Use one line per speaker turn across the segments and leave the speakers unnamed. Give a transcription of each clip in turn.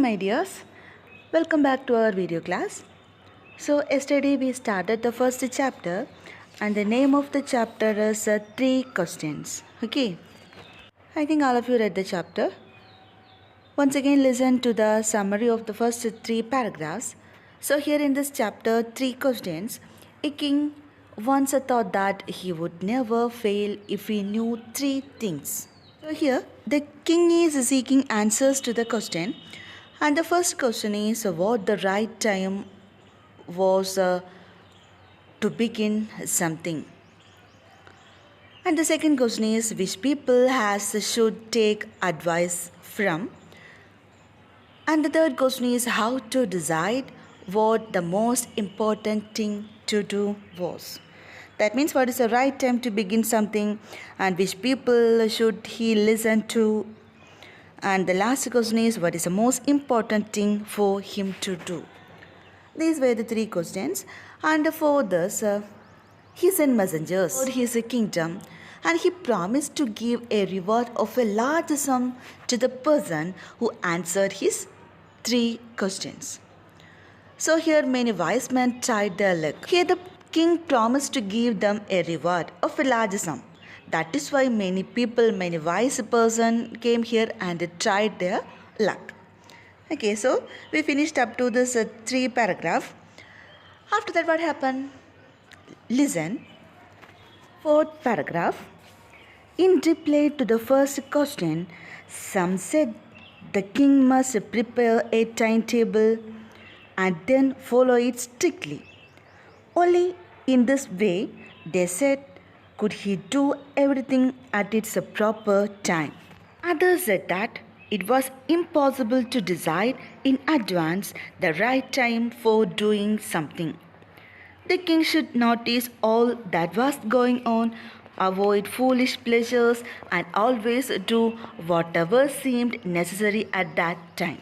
my dears, welcome back to our video class. So yesterday we started the first chapter and the name of the chapter is Three Questions. Okay, I think all of you read the chapter. Once again listen to the summary of the first three paragraphs. So here in this chapter, Three Questions, a king once thought that he would never fail if he knew three things. So here the king is seeking answers to the question, and the first question is what the right time was to begin something. And the second question is which people has should take advice from. And the third question is how to decide what the most important thing to do was. That means what is the right time to begin something and which people should he listen to. And the last question is what is the most important thing for him to do. These were the three questions. And for this, he sent messengers for his kingdom and he promised to give a reward of a large sum to the person who answered his three questions. So here many wise men tried their luck. Here the king promised to give them a reward of a large sum. That is why many people, many wise person came here and tried their luck. Okay, so we finished up to this three paragraph. After that what happened? Listen. Fourth paragraph. In reply to the first question, some said the king must prepare a timetable and then follow it strictly. Only in this way, they said, could he do everything at its proper time. Others said that it was impossible to decide in advance the right time for doing something. The king should notice all that was going on, avoid foolish pleasures, and always do whatever seemed necessary at that time.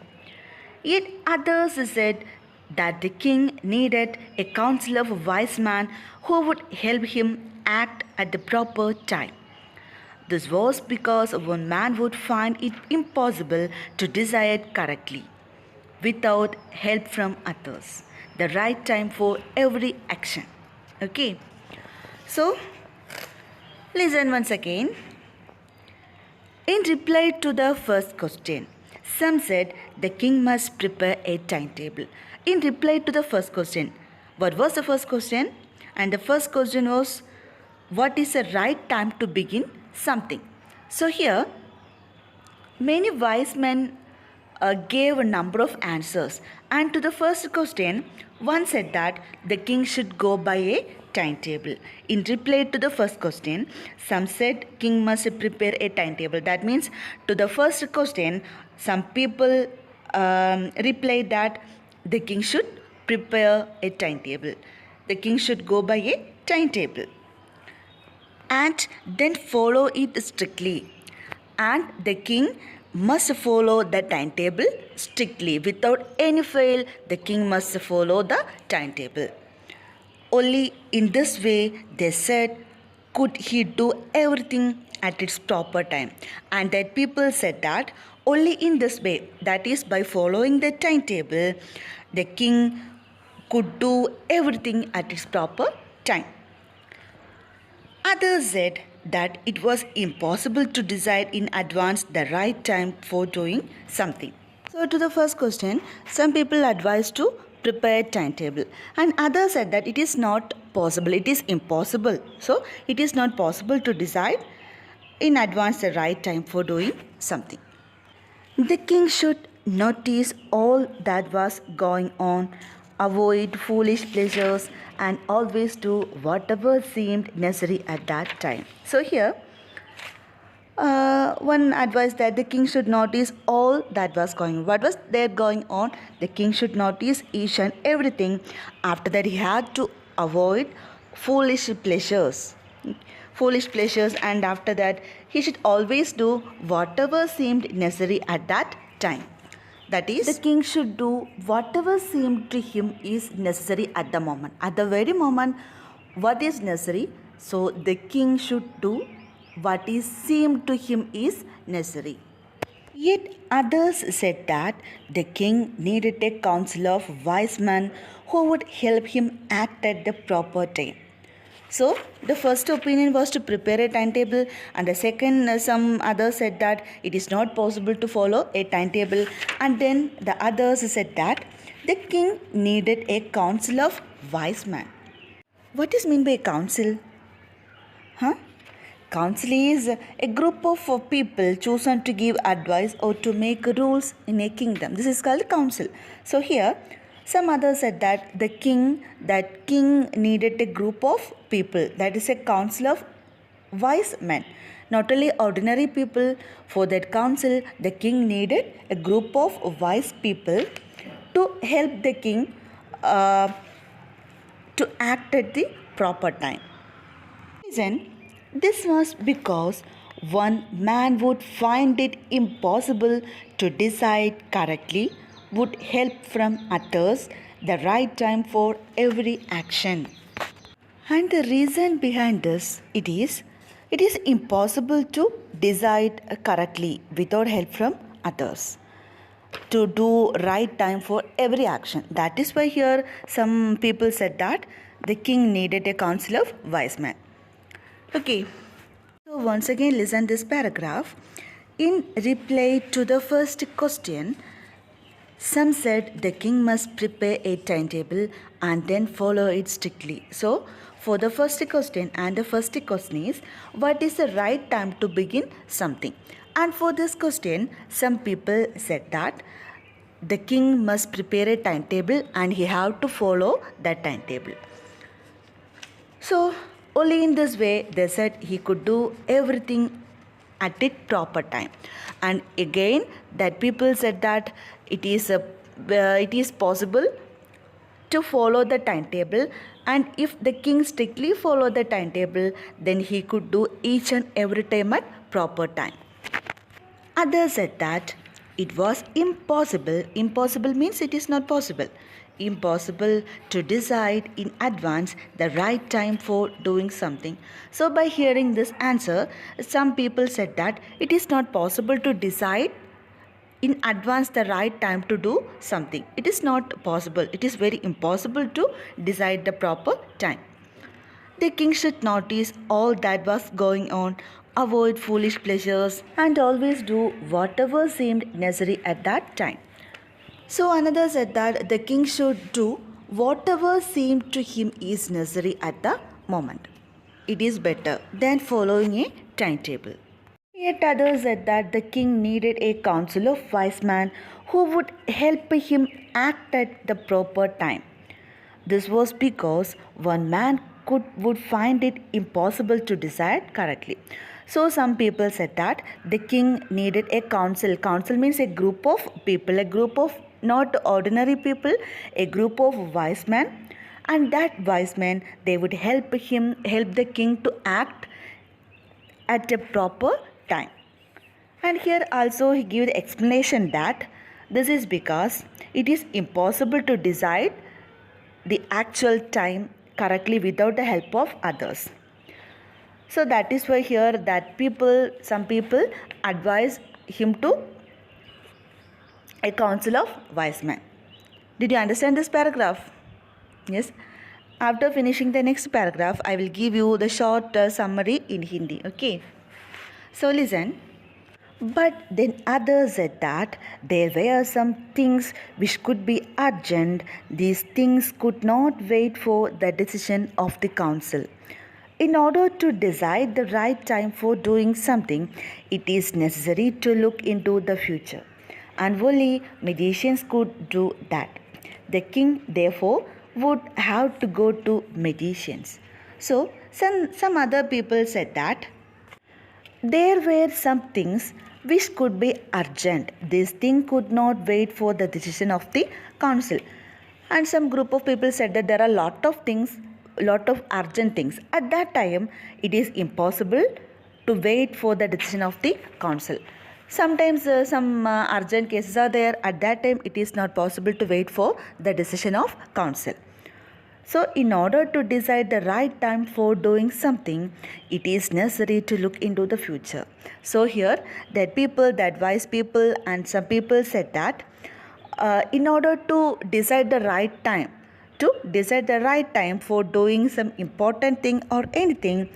Yet others said that the king needed a council of wise men who would help him act at the proper time. This was because one man would find it impossible to decide correctly without help from others. The right time for every action. Okay. So, listen once again. In reply to the first question, some said the king must prepare a timetable. In reply to the first question, what was the first question? And the first question was, what is the right time to begin something? So here, many wise men gave a number of answers, and to the first question, one said that the king should go by a timetable. In reply to the first question, some said king must prepare a timetable. That means to the first question, some people replied that the king should prepare a timetable. The king should go by a timetable and then follow it strictly. And the king must follow the timetable strictly. Without any fail, the king must follow the timetable. Only in this way, they said, could he do everything at its proper time. And that people said that only in this way, that is by following the timetable, the king could do everything at its proper time. Others said that it was impossible to decide in advance the right time for doing something. So to the first question, some people advised to prepare a timetable and others said that it is not possible, it is impossible. So it is not possible to decide in advance the right time for doing something. The king should notice all that was going on, avoid foolish pleasures, and always do whatever seemed necessary at that time. So here, one advised that the king should notice all that was going on. What was there going on? The king should notice each and everything. After that, he had to avoid foolish pleasures. And after that, he should always do whatever seemed necessary at that time. That is, the king should do whatever seemed to him is necessary at the moment. At the very moment, what is necessary? So the king should do what is seemed to him is necessary. Yet others said that the king needed a council of wise men who would help him act at the proper time. So, the first opinion was to prepare a timetable, and the second, some others said that it is not possible to follow a timetable, and then the others said that the king needed a council of wise men. What is meant by council? Huh? Council is a group of people chosen to give advice or to make rules in a kingdom. This is called council. So here, some others said that king needed a group of people. That is a council of wise men. Not only ordinary people. For that council, the king needed a group of wise people to help the king to act at the proper time. Reason, this was because one man would find it impossible to decide correctly, would help from others the right time for every action. And the reason behind this it is impossible to decide correctly without help from others to do right time for every action. That is why here some people said that the king needed a council of wise men. Okay, so once again listen this paragraph. In reply to the first question, some said the king must prepare a timetable and then follow it strictly. So, for the first question and the first question is, what is the right time to begin something? And for this question, some people said that the king must prepare a timetable and he have to follow that timetable. So, only in this way they said he could do everything at its proper time. And again, that people said that it is possible to follow the timetable, and if the king strictly follow the timetable, then he could do each and every time at proper time. Others said that it was impossible. Impossible means it is not possible. Impossible to decide in advance the right time for doing something. So, by hearing this answer, some people said that it is not possible to decide in advance the right time to do something. It is not possible. It is very impossible to decide the proper time. The king should notice all that was going on, avoid foolish pleasures, and always do whatever seemed necessary at that time. So another said that the king should do whatever seemed to him is necessary at the moment. It is better than following a timetable. Yet others said that the king needed a council of wise men who would help him act at the proper time. This was because one man would find it impossible to decide correctly. So some people said that the king needed a council. Council means a group of people, a group of not ordinary people, a group of wise men, and that wise men, they would help the king to act at a proper time. And here also he gives the explanation that this is because it is impossible to decide the actual time correctly without the help of others. So that is why here that some people advise him to a council of wise men. Did you understand this paragraph? Yes. After finishing the next paragraph, I will give you the short summary in Hindi. Okay. So listen. But then others said that there were some things which could be urgent. These things could not wait for the decision of the council. In order to decide the right time for doing something, it is necessary to look into the future. And only magicians could do that. The king, therefore, would have to go to magicians. So, some other people said that there were some things which could be urgent. This thing could not wait for the decision of the council. And some group of people said that there are lot of urgent things. At that time, it is impossible to wait for the decision of the council. Sometimes some urgent cases are there. At that time, it is not possible to wait for the decision of council. So, in order to decide the right time for doing something, it is necessary to look into the future. So, here, that people, that wise people, and some people said that in order to decide the right time, for doing some important thing or anything,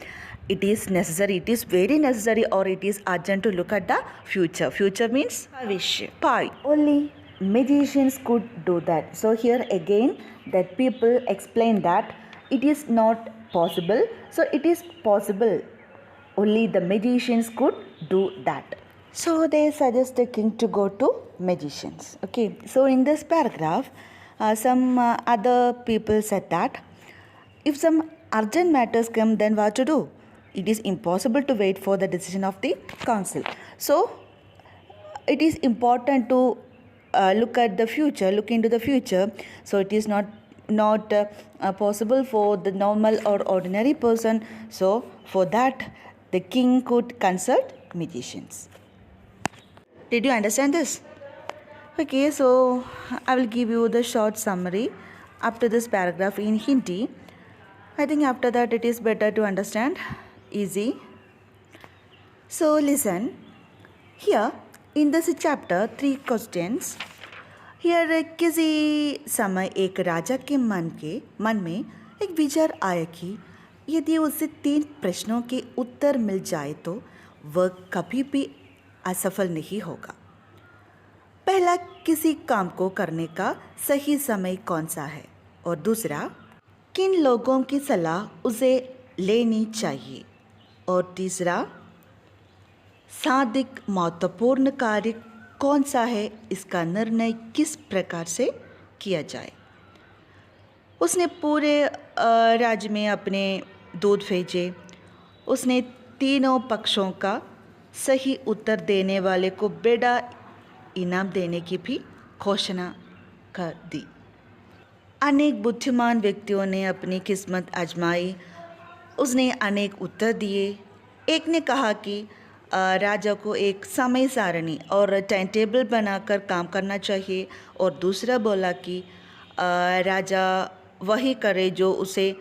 it is necessary, it is very necessary, or it is urgent to look at the future. Future means bhavishya. Pi. Only magicians could do that. So here again that people explain that it is not possible. So it is possible. Only the magicians could do that. So they suggest the king to go to magicians. Okay. So in this paragraph, some other people said that if some urgent matters come, then what to do? It is impossible to wait for the decision of the council. So it is important to look into the future. So it is not possible for the normal or ordinary person. So for that, the king could consult magicians. Did you understand this? Okay, so I will give you the short summary after this paragraph in Hindi. I think after that it is better to understand. Easy. So listen. Here in this chapter 3 questions. Here किसी समय एक राजा के मन में एक विचार आया कि यदि उसे 3 प्रश्नों के उत्तर मिल जाए तो वह कभी भी असफल नहीं होगा। पहला, किसी काम को करने का सही समय कौन सा है, और दूसरा, किन लोगों की सलाह उसे लेनी चाहिए, और तीसरा, सर्वाधिक महत्वपूर्ण कार्य कौन सा है, इसका निर्णय किस प्रकार से किया जाए। उसने पूरे राज्य में अपने दूत भेजे। उसने तीनों पक्षों का सही उत्तर देने वाले को बड़ा इनाम देने की भी घोषणा कर दी। अनेक बुद्धिमान व्यक्तियों ने अपनी किस्मत आजमाई। उसने अनेक उत्तर दिए। एक ने कहा कि राजा को एक समय सारणी और टाइम टेबल बनाकर काम करना चाहिए, और दूसरा बोला कि राजा वही करे जो उसे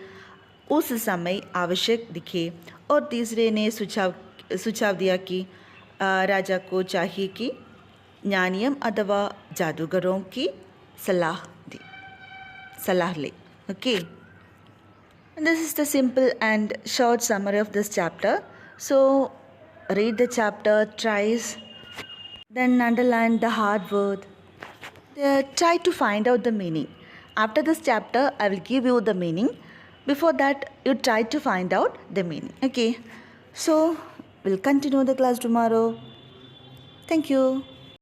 उस समय आवश्यक दिखे, और तीसरे ने सुझाव दिया कि राजा को चाहिए कि ज्ञानियों अथवा जादूगरों की सलाह ले. Okay. And this is the simple and short summary of this chapter. So read the chapter thrice, then underline the hard word. Try to find out the meaning. After this chapter, I will give you the meaning. Before that, you try to find out the meaning. Okay. So we'll continue the class tomorrow. Thank you.